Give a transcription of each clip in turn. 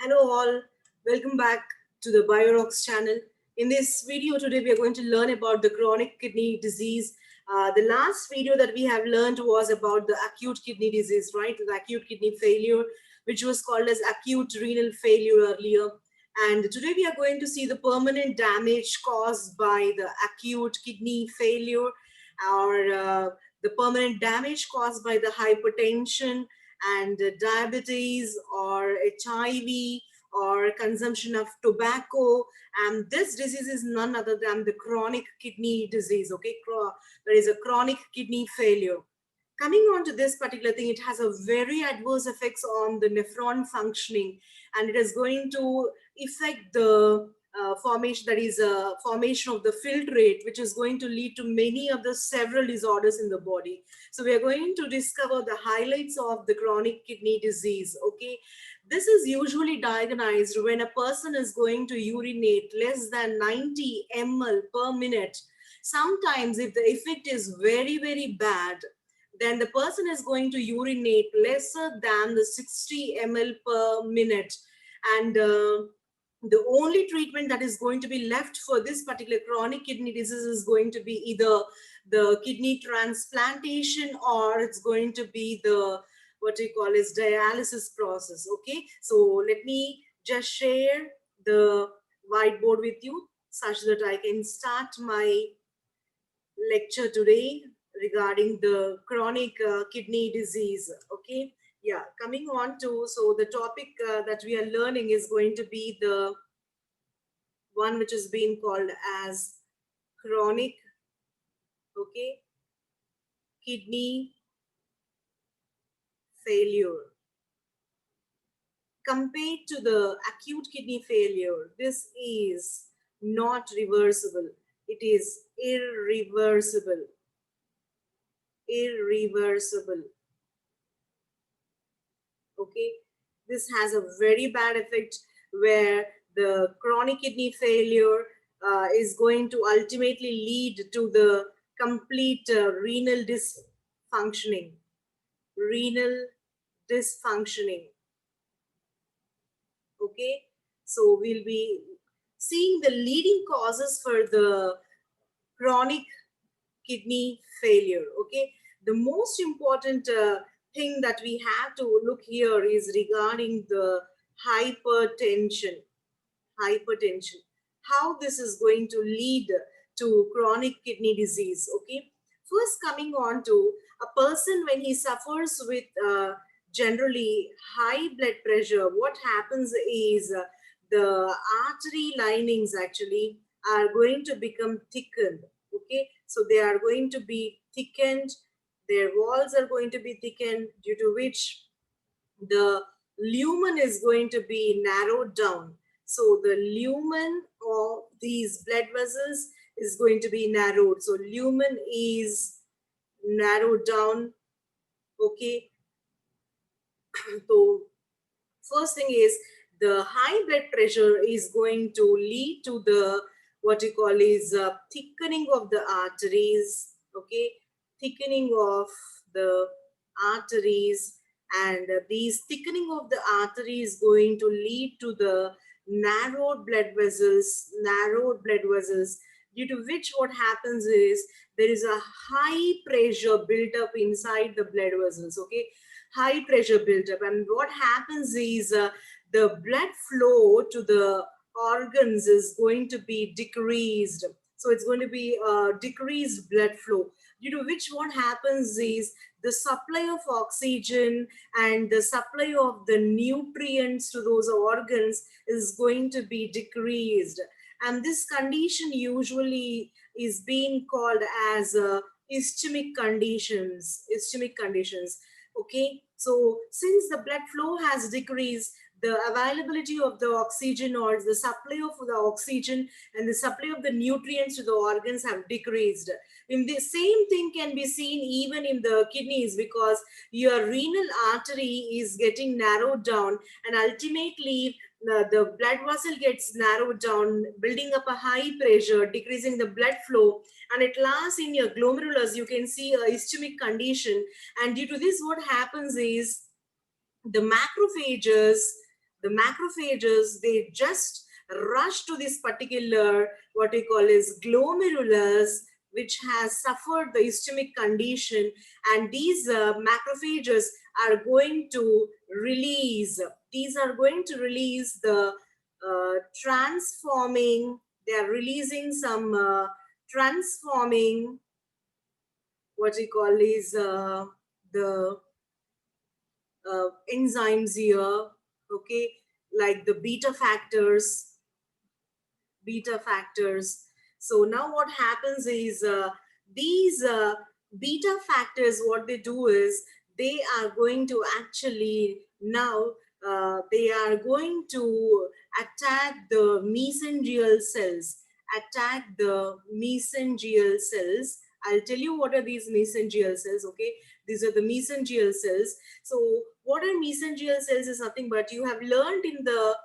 Hello all, welcome back to the BioRocks channel. In this video today we are going to learn about the chronic kidney disease. The last video that we have learned was about the acute kidney disease, right? The acute kidney failure, which was called as acute renal failure earlier. And today we are going to see the permanent damage caused by the acute kidney failure or the permanent damage caused by the hypertension and diabetes or HIV or consumption of tobacco. And this disease is none other than the chronic kidney disease. Okay, there is a chronic kidney failure. Coming on to this particular thing, it has a very adverse effects on the nephron functioning, and it is going to affect the formation, that is formation of the filtrate, which is going to lead to many of the several disorders in the body. So we are going to discover the highlights of the chronic kidney disease. Okay, this is usually diagnosed when a person is going to urinate less than 90 ml per minute. Sometimes if the effect is very bad, then the person is going to urinate lesser than the 60 ml per minute. And the only treatment that is going to be left for this particular chronic kidney disease is going to be either the kidney transplantation, or it's going to be the what we call is dialysis process. Okay, so let me just share the whiteboard with you such that I can start my lecture today regarding the chronic kidney disease. Okay, yeah, coming on to, so the topic that we are learning is going to be the one which is being called as chronic, okay, kidney failure. Compared to the acute kidney failure, this is not reversible. It is irreversible. Irreversible. Okay, this has a very bad effect where the chronic kidney failure is going to ultimately lead to the complete renal dysfunctioning. Renal dysfunctioning. Okay, so we'll be seeing the leading causes for the chronic kidney failure. Okay, the most important thing that we have to look here is regarding the hypertension. Hypertension, how this is going to lead to chronic kidney disease. Okay, first coming on to a person when he suffers with generally high blood pressure, what happens is the artery linings actually are going to become thickened. Okay, so they are going to be thickened, their walls are going to be thickened, due to which the lumen is going to be narrowed down. So the lumen of these blood vessels is going to be narrowed. So lumen is narrowed down. Okay, so first thing is the high blood pressure is going to lead to the what you call is thickening of the arteries. Okay, thickening of the arteries, and these thickening of the artery is going to lead to the narrowed blood vessels, due to which what happens is there is a high pressure built up inside the blood vessels. Okay, high pressure built up, and what happens is the blood flow to the organs is going to be decreased. So it's going to be decreased blood flow, due to which what happens is the supply of oxygen and the supply of the nutrients to those organs is going to be decreased. And this condition usually is being called as ischemic conditions. Ischemic conditions. Okay, so since the blood flow has decreased, the availability of the oxygen, or the supply of the oxygen and the supply of the nutrients to the organs have decreased. In the same thing can be seen even in the kidneys, because your renal artery is getting narrowed down, and ultimately the blood vessel gets narrowed down, building up a high pressure, decreasing the blood flow, and at last in your glomerulus you can see a ischemic condition. And due to this what happens is the macrophages the macrophages, they just rush to this particular, what we call is glomerulus, which has suffered the ischemic condition, and these macrophages are going to release, the transforming, they are releasing some transforming, what we call is the enzymes here, okay, like the beta factors. So now what happens is these beta factors, what they do is they are going to actually now they are going to attack the mesangial cells, I'll tell you what are these mesangial cells, okay? These are the mesangial cells. So what are mesangial cells is nothing but, you have learned in the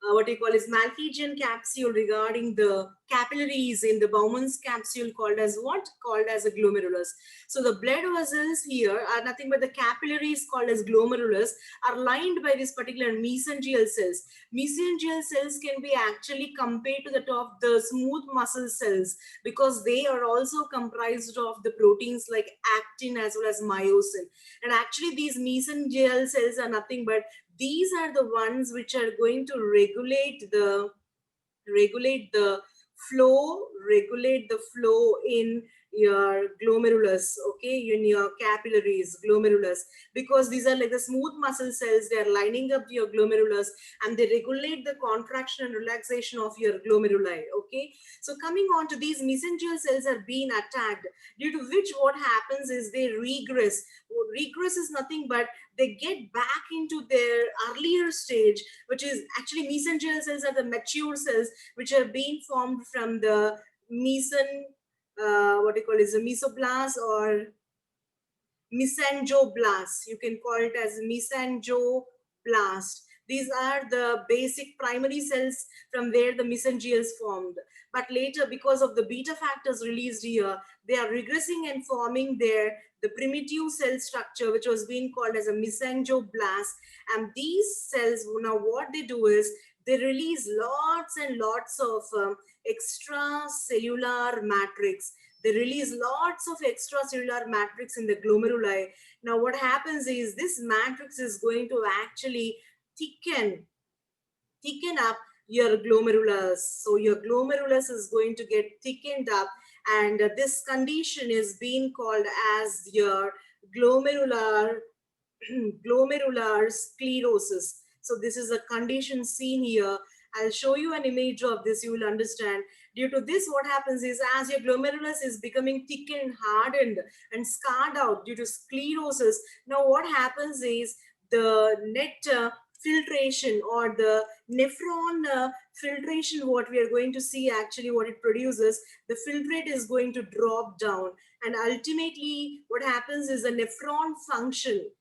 what you call is Malpighian capsule regarding the capillaries in the Bowman's capsule, called as what? Called as a glomerulus. So the blood vessels here are nothing but the capillaries, called as glomerulus, are lined by this particular mesangial cells. Mesangial cells can be actually compared to that of the smooth muscle cells, because they are also comprised of the proteins like actin as well as myosin. And actually these mesangial cells are nothing but, these are the ones which are going to regulate the flow in your glomerulus, okay, in your capillaries, glomerulus, because these are like the smooth muscle cells, they are lining up your glomerulus, and they regulate the contraction and relaxation of your glomeruli, okay. So coming on to these mesangial cells are being attacked, due to which what happens is they regress. Regress is nothing but they get back into their earlier stage, which is actually mesangial cells are the mature cells which are being formed from the what you call is a mesoblast or mesangioblasts. You can call it as mesangioblasts. These are the basic primary cells from where the mesangials formed. But later, because of the beta factors released here, they are regressing and forming the primitive cell structure, which was being called as a mesangioblast. And these cells, now what they do is they release lots and lots of extracellular matrix. They release lots of extracellular matrix in the glomeruli. Now what happens is this matrix is going to actually thicken up your glomerulus. So your glomerulus is going to get thickened up, and this condition is being called as your glomerular glomerular sclerosis. So this is a condition seen here. I'll show you an image of this, you will understand. Due to this, what happens is as your glomerulus is becoming thickened, hardened, and scarred out due to sclerosis, now what happens is the net filtration or the nephron filtration, what we are going to see actually what it produces, the filtrate is going to drop down, and ultimately what happens is the nephron function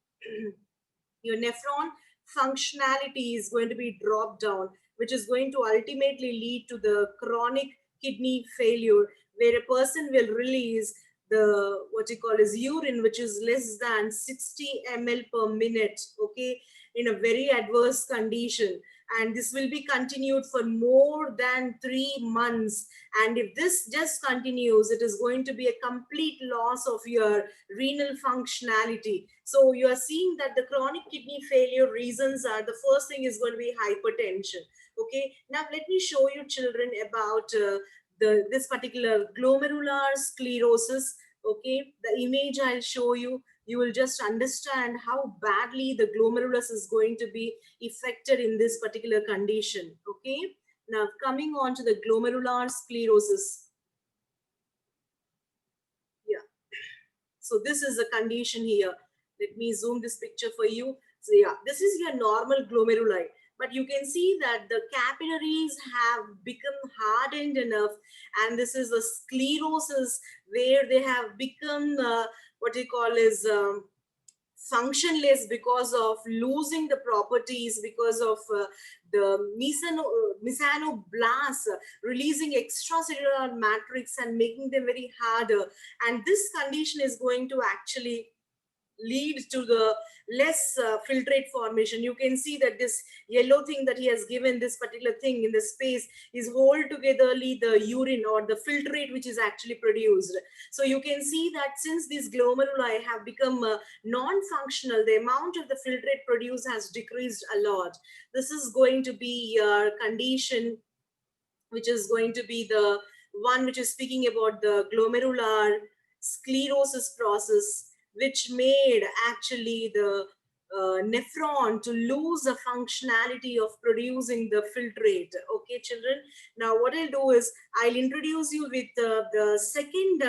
your nephron functionality is going to be dropped down, which is going to ultimately lead to the chronic kidney failure, where a person will release the what you call is urine, which is less than 60 ml per minute, okay, in a very adverse condition. And this will be continued for more than 3 months. And if this just continues, it is going to be a complete loss of your renal functionality. So you are seeing that the chronic kidney failure reasons are, the first thing is going to be hypertension. Okay, now let me show you children about this particular glomerular sclerosis. Okay, the image I'll show you, you will just understand how badly the glomerulus is going to be affected in this particular condition. Okay, now coming on to the glomerular sclerosis. Yeah, so this is the condition here. Let me zoom this picture for you. So yeah, this is your normal glomeruli, but you can see that the capillaries have become hardened enough, and this is a sclerosis where they have become what we call is functionless because of losing the properties, because of the mesanoblasts releasing extracellular matrix and making them very harder. And this condition is going to actually lead to the less filtrate formation. You can see that this yellow thing that he has given, this particular thing in the space, is hold togetherly the urine or the filtrate which is actually produced. So you can see that since these glomeruli have become non-functional, the amount of the filtrate produced has decreased a lot. This is going to be your condition, which is going to be the one which is speaking about the glomerular sclerosis process, which made actually the nephron to lose the functionality of producing the filtrate. Okay, children. Now, what I'll do is I'll introduce you with the second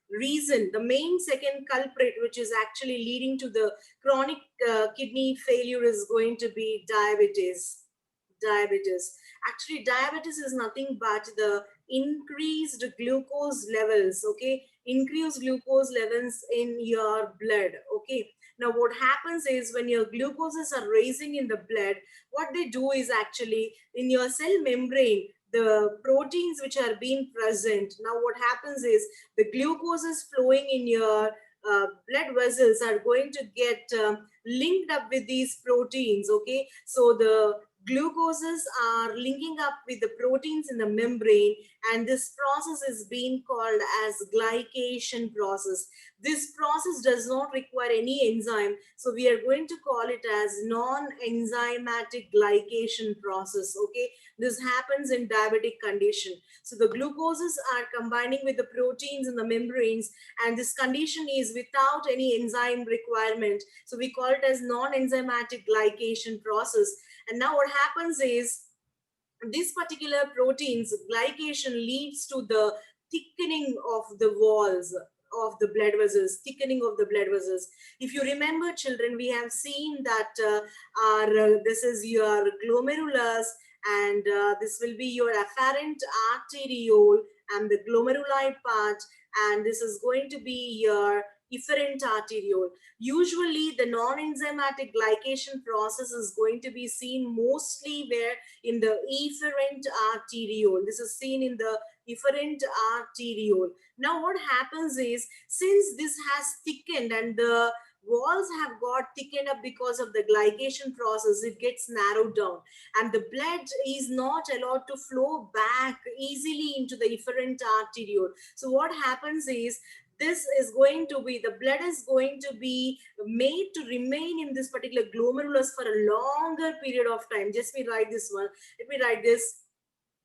reason, the main second culprit, which is actually leading to the chronic kidney failure, is going to be diabetes. Diabetes. Actually, diabetes is nothing but the increased glucose levels. Okay, increased glucose levels in your blood. Okay, now what happens is when your glucoses are raising in the blood, what they do is actually in your cell membrane, the proteins which are being present, now what happens is the glucose is flowing in your blood vessels are going to get linked up with these proteins. Okay, so the glucoses are linking up with the proteins in the membrane, and this process is being called as glycation process. This process does not require any enzyme, so we are going to call it as non-enzymatic glycation process. Okay, this happens in diabetic condition. So the glucoses are combining with the proteins in the membranes, and this condition is without any enzyme requirement, so we call it as non-enzymatic glycation process. And now what happens is this particular proteins glycation leads to the thickening of the walls of the blood vessels, thickening of the blood vessels. If you remember, children, we have seen that this is your glomerulus, and this will be your afferent arteriole and the glomeruli part, and this is going to be your efferent arteriole. Usually the non-enzymatic glycation process is going to be seen mostly where in the efferent arteriole. This is seen in the efferent arteriole. Now what happens is, since this has thickened and the walls have got thickened up because of the glycation process, it gets narrowed down and the blood is not allowed to flow back easily into the efferent arteriole. So what happens is, this is going to be, the blood is going to be made to remain in this particular glomerulus for a longer period of time. Just me write this one. Let me write this.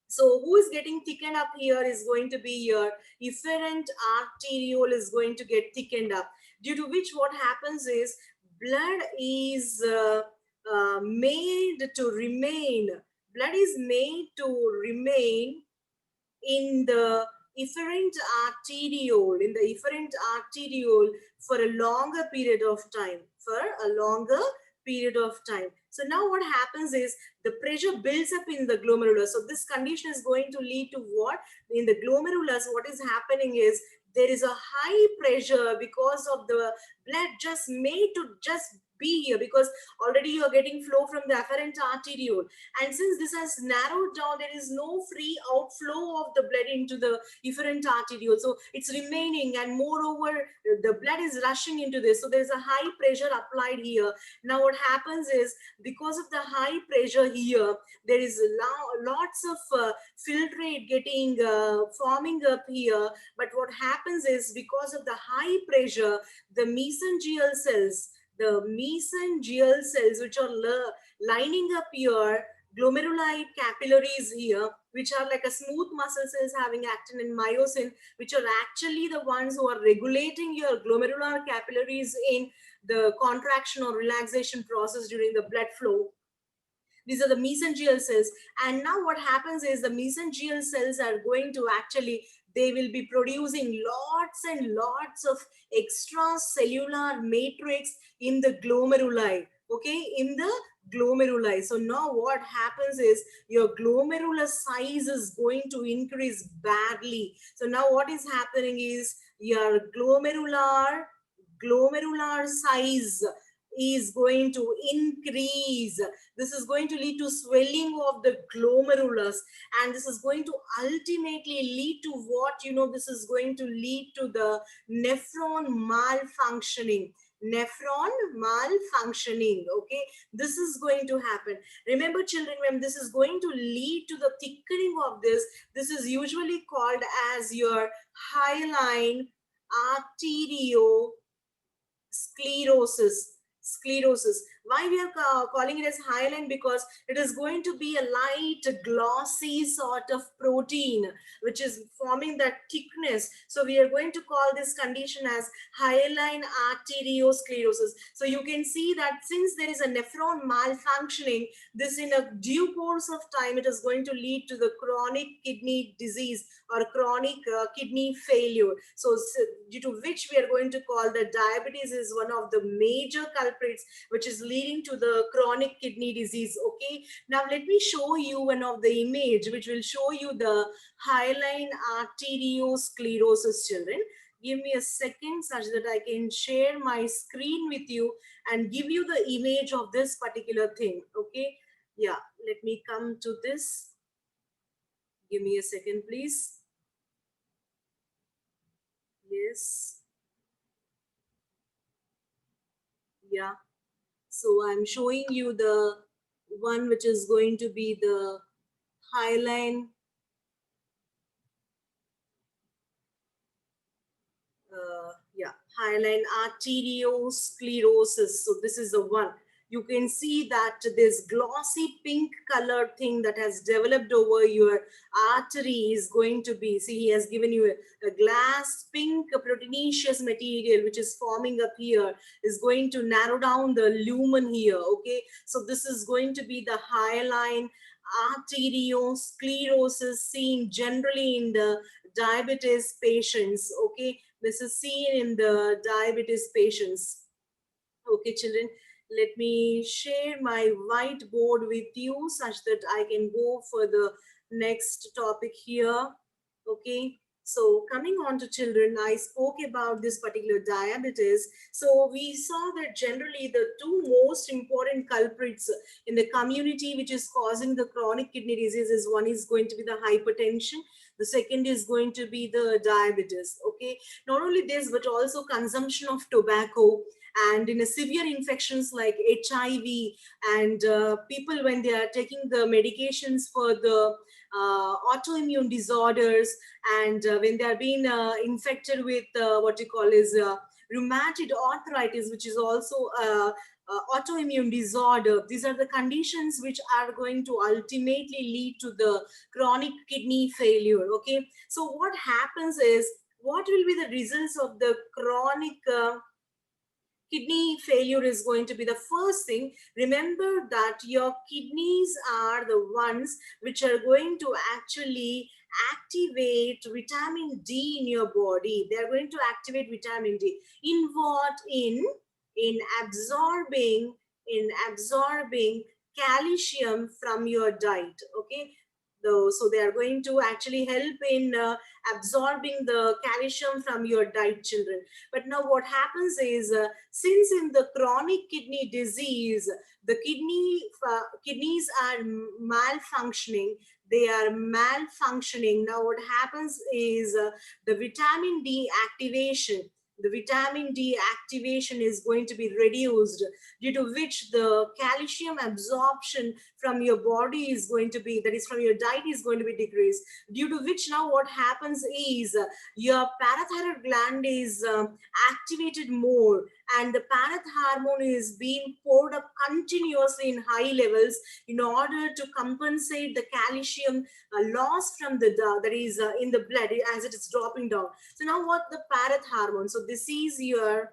So who is getting thickened up here is going to be your efferent arteriole is going to get thickened up, due to which what happens is blood is made to remain, blood is made to remain in the efferent arteriole, in the efferent arteriole for a longer period of time, for a longer period of time. So now what happens is the pressure builds up in the glomerulus. So this condition is going to lead to what? In the glomerulus, what is happening is there is a high pressure because of the blood just made to just be here, because already you are getting flow from the afferent arteriole, and since this has narrowed down, there is no free outflow of the blood into the efferent arteriole, so it's remaining, and moreover the blood is rushing into this, so there's a high pressure applied here. Now what happens is, because of the high pressure here, there is lots of filtrate getting forming up here, but what happens is, because of the high pressure, the mesangial cells, which are lining up your glomeruli capillaries here, which are like a smooth muscle cells having actin and myosin, which are actually the ones who are regulating your glomerular capillaries in the contraction or relaxation process during the blood flow. These are the mesangial cells. And now what happens is, the mesangial cells are going to actually, they will be producing lots and lots of extracellular matrix in the glomeruli. Okay, in the glomeruli. So now what happens is, your glomerular size is going to increase badly. So now what is happening is, your glomerular size is going to increase. This is going to lead to swelling of the glomerulus, and this is going to ultimately lead to what, this is going to lead to the nephron malfunctioning. nephron malfunctioning. Okay, this is going to happen. Remember children, when this is going to lead to the thickening of this is usually called as your hyaline arteriosclerosis. Why we are calling it as hyaline? Because it is going to be a light glossy sort of protein which is forming that thickness. So we are going to call this condition as hyaline arteriosclerosis. So you can see that since there is a nephron malfunctioning, this in a due course of time it is going to lead to the chronic kidney disease or chronic kidney failure. So due to which we are going to call that diabetes is one of the major culprits which is leading to the chronic kidney disease. Okay, now let me show you one of the image which will show you the hyaline arteriosclerosis. Children, give me a second such that I can share my screen with you and give you the image of this particular thing. Okay, yeah, let me come to this. Give me a second, please. Yes. Yeah. So I'm showing you the one which is going to be the hyaline hyaline arteriosclerosis. So this is the one. You can see that this glossy pink colored thing that has developed over your artery is going to be, see, he has given you a glass pink proteinaceous material which is forming up here, is going to narrow down the lumen here. Okay, so this is going to be the hyaline arteriosclerosis seen generally in the diabetes patients. Okay, this is seen in the diabetes patients. Okay, children, let me share my whiteboard with you such that I can go for the next topic here. Okay, so coming on to children, I spoke about this particular diabetes. So we saw that generally the two most important culprits in the community which is causing the chronic kidney disease is, one is going to be the hypertension, the second is going to be the diabetes. Okay, not only this but also consumption of tobacco, and in a severe infections like HIV, and people when they are taking the medications for the autoimmune disorders, and when they are being infected with what you call is rheumatoid arthritis, which is also autoimmune disorder. These are the conditions which are going to ultimately lead to the chronic kidney failure. Okay, so what happens is, what will be the results of the chronic kidney failure is going to be the first thing. Remember that your kidneys are the ones which are going to actually activate vitamin D in your body. They are going to activate vitamin D in what? In absorbing calcium from your diet. Okay, so they are going to actually help in absorbing the calcium from your diet, children. But now what happens is, since in the chronic kidney disease, the kidneys are malfunctioning, they are malfunctioning. Now what happens is, the vitamin D activation is going to be reduced, due to which the calcium absorption from your body is going to be, that is from your diet, is going to be decreased, due to which now what happens is, your parathyroid gland is activated more, and the parathormone is being poured up continuously in high levels in order to compensate the calcium loss from the that is in the blood as it is dropping down. So now what the parathormone, so this is your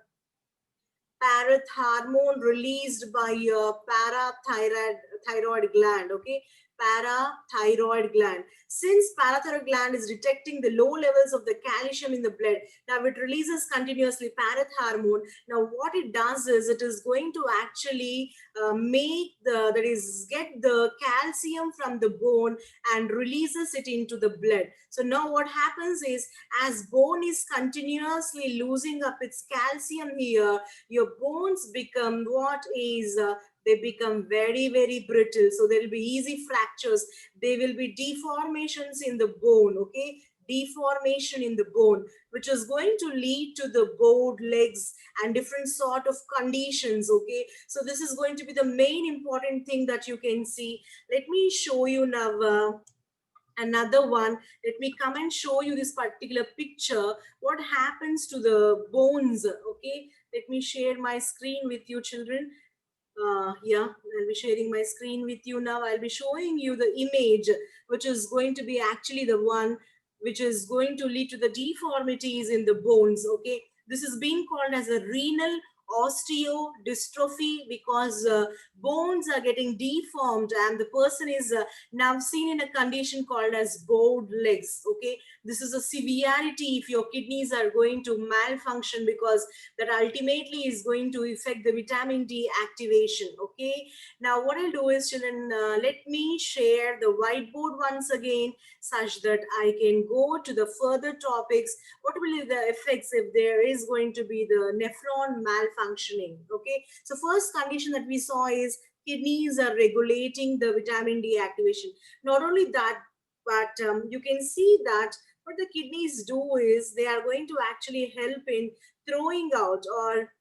parathormone released by your parathyroid gland. Okay, parathyroid gland. Since parathyroid gland is detecting the low levels of the calcium in the blood, now it releases continuously parathormone. Now what it does is, it is going to actually get the calcium from the bone and releases it into the blood. So now what happens is, as bone is continuously losing up its calcium here, your bones become what is they become very, very brittle. So there will be easy fractures, there will be deformations in the bone. Okay, deformation in the bone, which is going to lead to the bowed legs and different sort of conditions. Okay, so this is going to be the main important thing that you can see. Let me show you now another one. Let me come and show you this particular picture, what happens to the bones. Okay, let me share my screen with you, children. Yeah, I'll be sharing my screen with you now. I'll be showing you the image, which is going to be actually the one which is going to lead to the deformities in the bones. Okay, this is being called as a renal osteodystrophy, because bones are getting deformed and the person is now seen in a condition called as bowed legs. Okay, this is a severity if your kidneys are going to malfunction, because that ultimately is going to affect the vitamin D activation. Okay, now what I'll do is, children, let me share the whiteboard once again, such that I can go to the further topics. What will be the effects if there is going to be the nephron malfunctioning? Okay, so first condition that we saw is kidneys are regulating the vitamin D activation. Not only that, but you can see that what the kidneys do is they are going to actually help in throwing out or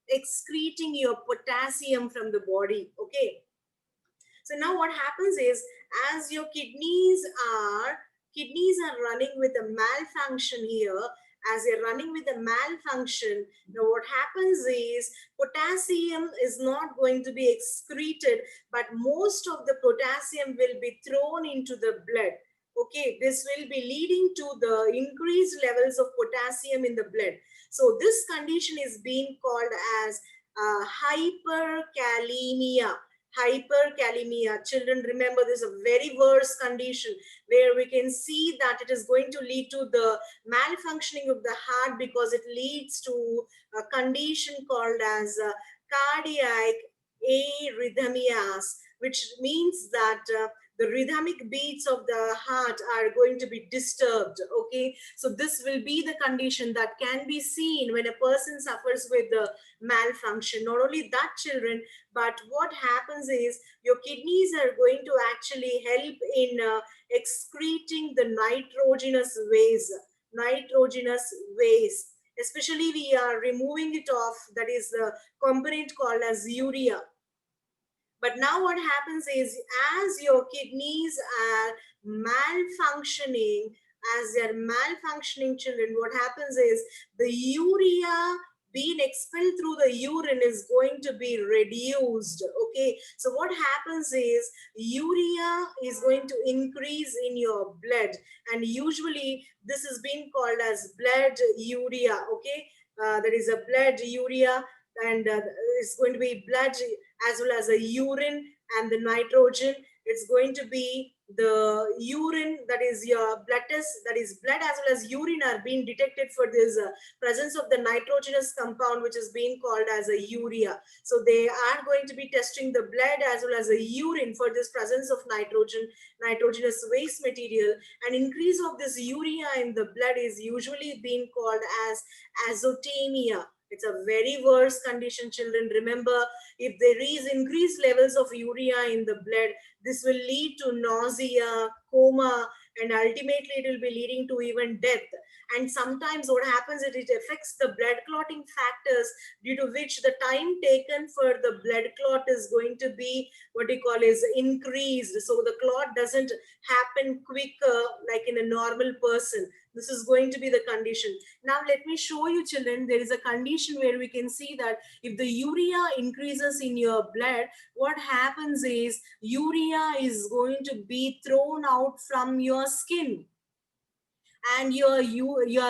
excreting your potassium from the body. Okay, so now what happens is, as your kidneys are running with a malfunction here, as they're running with a malfunction, now what happens is potassium is not going to be excreted, but most of the potassium will be thrown into the blood. Okay, this will be leading to the increased levels of potassium in the blood. So this condition is being called as hyperkalemia. Hyperkalemia. Children, remember, this is a very worse condition where we can see that it is going to lead to the malfunctioning of the heart, because it leads to a condition called as cardiac arrhythmias, which means that the rhythmic beats of the heart are going to be disturbed. Okay, so this will be the condition that can be seen when a person suffers with the malfunction. Not only that, children, but what happens is your kidneys are going to actually help in excreting the nitrogenous waste. Especially we are removing it off, that is the component called as urea. But now what happens is, as your kidneys are malfunctioning, as they're malfunctioning, children, what happens is the urea being expelled through the urine is going to be reduced. Okay, so what happens is urea is going to increase in your blood, and usually this is being called as blood urea. Okay, there is a blood urea, and it's going to be blood as well as a urine, and the nitrogen, it's going to be the urine, that is your blood test, that is blood as well as urine are being detected for this presence of the nitrogenous compound, which is being called as a urea. So they are going to be testing the blood as well as the urine for this presence of nitrogenous waste material, and increase of this urea in the blood is usually being called as azotemia. It's a very worse condition, children. Remember, if there is increased levels of urea in the blood, this will lead to nausea, coma, and ultimately it will be leading to even death. And sometimes what happens is it affects the blood clotting factors, due to which the time taken for the blood clot is going to be what we call is increased. So the clot doesn't happen quicker like in a normal person. This is going to be the condition. Now let me show you, children, there is a condition where we can see that if the urea increases in your blood, what happens is urea is going to be thrown out from your skin, and your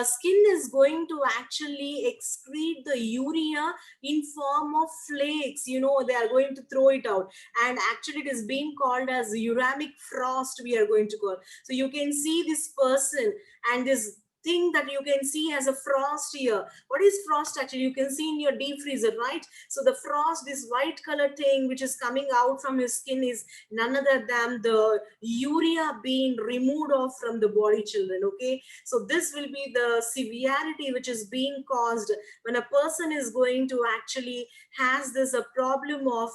skin is going to actually excrete the urea in form of flakes. You know, they are going to throw it out, and actually it is being called as uramic frost, we are going to call. So you can see this person and this thing that you can see as a frost here. What is frost? Actually, you can see in your deep freezer, right? So the frost, this white color thing which is coming out from your skin, is none other than the urea being removed off from the body, children. Okay, so this will be the severity which is being caused when a person is going to actually has this a problem of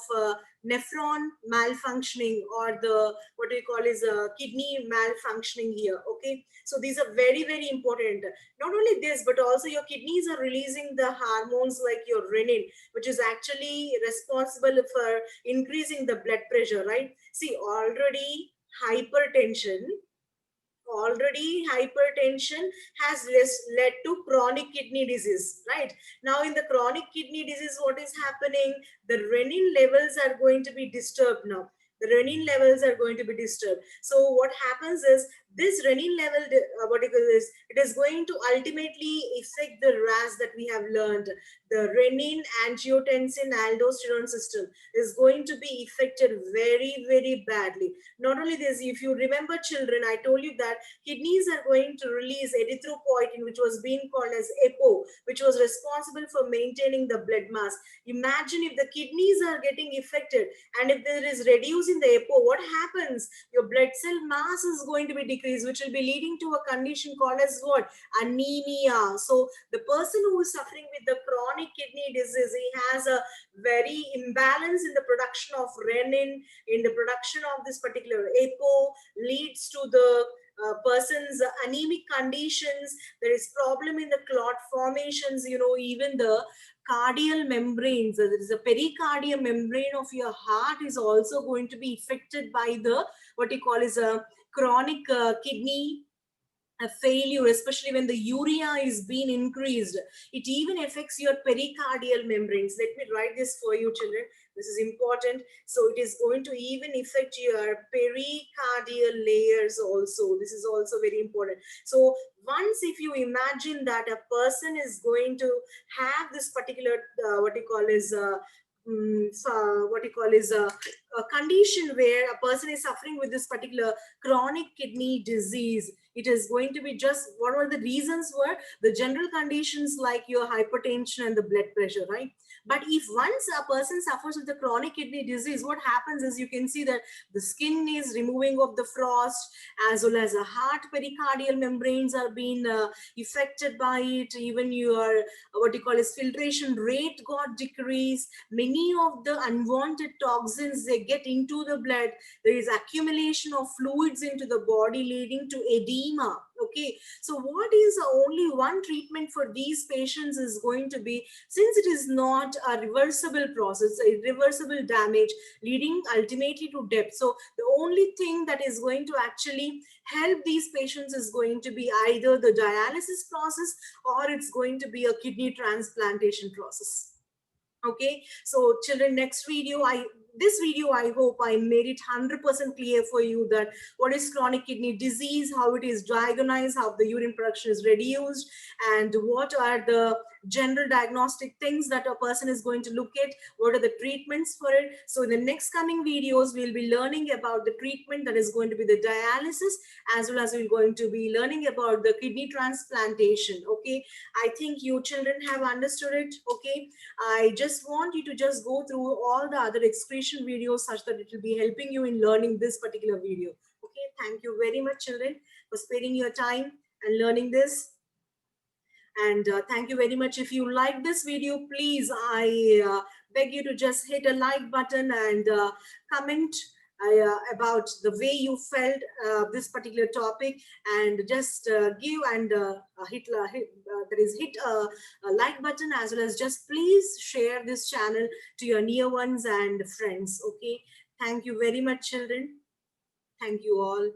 nephron malfunctioning or the what we call is kidney malfunctioning here. Okay, so these are very, very important. Not only this, but also your kidneys are releasing the hormones like your renin, which is actually responsible for increasing the blood pressure, right? See, already hypertension has led to chronic kidney disease. Right now, in the chronic kidney disease, what is happening? The renin levels are going to be disturbed. Now the renin levels are going to be disturbed. So what happens is this renin level, what it is, it is going to ultimately affect the RAS that we have learned. The renin angiotensin aldosterone system is going to be affected very, very badly. Not only this, if you remember children, I told you that kidneys are going to release erythropoietin, which was being called as EPO, which was responsible for maintaining the blood mass. Imagine if the kidneys are getting affected and if there is reduce in the EPO, what happens? Your blood cell mass is going to be decreased, which will be leading to a condition called as what? Anemia. So the person who is suffering with the chronic kidney disease, he has a very imbalance in the production of renin, in the production of this particular EPO, leads to the person's anemic conditions. There is problem in the clot formations, even the cardial membranes. There is a pericardial membrane of your heart is also going to be affected by the what you call is a chronic kidney a failure, especially when the urea is being increased. It even affects your pericardial membranes. Let me write this for you, children. This is important. So it is going to even affect your pericardial layers also. This is also very important. So once if you imagine that a person is going to have this particular what you call is a condition where a person is suffering with this particular chronic kidney disease, it is going to be just what were the reasons were the general conditions like your hypertension and the blood pressure, right? But if once a person suffers with the chronic kidney disease, what happens is you can see that the skin is removing of the frost, as well as the heart pericardial membranes are being affected by it. Even your what you call is filtration rate got decreased. Many of the unwanted toxins, they get into the blood. There is accumulation of fluids into the body leading to edema. Okay, so what is only one treatment for these patients is going to be, since it is not a reversible process, a reversible damage leading ultimately to death, so the only thing that is going to actually help these patients is going to be either the dialysis process or it's going to be a kidney transplantation process. Okay, so children, next video, this video, I hope I made it 100% clear for you that what is chronic kidney disease, how it is diagnosed, how the urine production is reduced, and what are the general diagnostic things that a person is going to look at, what are the treatments for it. So in the next coming videos, we'll be learning about the treatment that is going to be the dialysis, as well as we're going to be learning about the kidney transplantation. Okay, I think you children have understood it. Okay, I just want you to just go through all the other excretion videos such that it will be helping you in learning this particular video. Okay, thank you very much, children, for spending your time and learning this. And thank you very much. If you like this video, please, I beg you to just hit a like button and comment about the way you felt this particular topic, and just give and hit a like button, as well as just please share this channel to your near ones and friends. Okay, thank you very much, children. Thank you all.